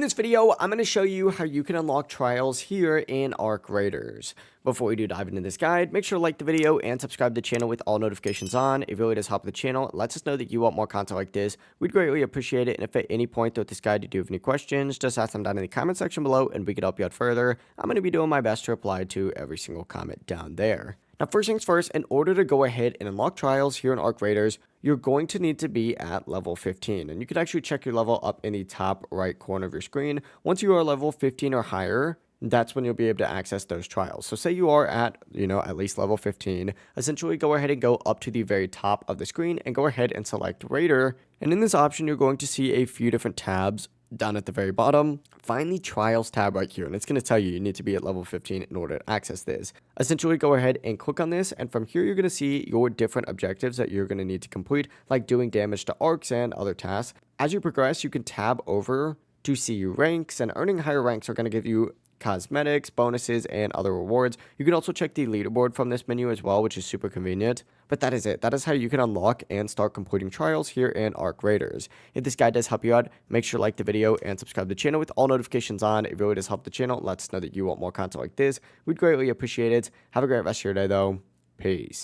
In this video, I'm going to show you how you can unlock trials here in Arc Raiders. Before we do dive into this guide, make sure to like the video and subscribe to the channel with all notifications on. It really does help the channel. It lets us know that you want more content like this. We'd greatly appreciate it. And if at any point throughout this guide you do have any questions, just ask them down in the comment section below and we can help you out further. I'm going to be doing my best to reply to every single comment down there. Now, first things first, in order to go ahead and unlock trials here in Arc Raiders, you're going to need to be at level 15. And you can actually check your level up in the top right corner of your screen. Once you are level 15 or higher, that's when you'll be able to access those trials. So say you are at, at least level 15, essentially go ahead and go up to the very top of the screen and go ahead and select Raider. And in this option, you're going to see a few different tabs. Down at the very bottom, find the trials tab right here, and it's going to tell you need to be at level 15 in order to access this. Essentially, go ahead and click on this, and from here you're going to see your different objectives that you're going to need to complete, like doing damage to arcs and other tasks. As you progress, you can tab over to see your ranks, and earning higher ranks are going to give you cosmetics, bonuses, and other rewards. You can also check the leaderboard from this menu as well, which is super convenient. But that is it. That is how you can unlock and start completing trials here in Arc Raiders. If this guide does help you out, make sure to like the video and subscribe to the channel with all notifications on. It really does help the channel. Let us know that you want more content like this. We'd greatly appreciate it. Have a great rest of your day, though. Peace.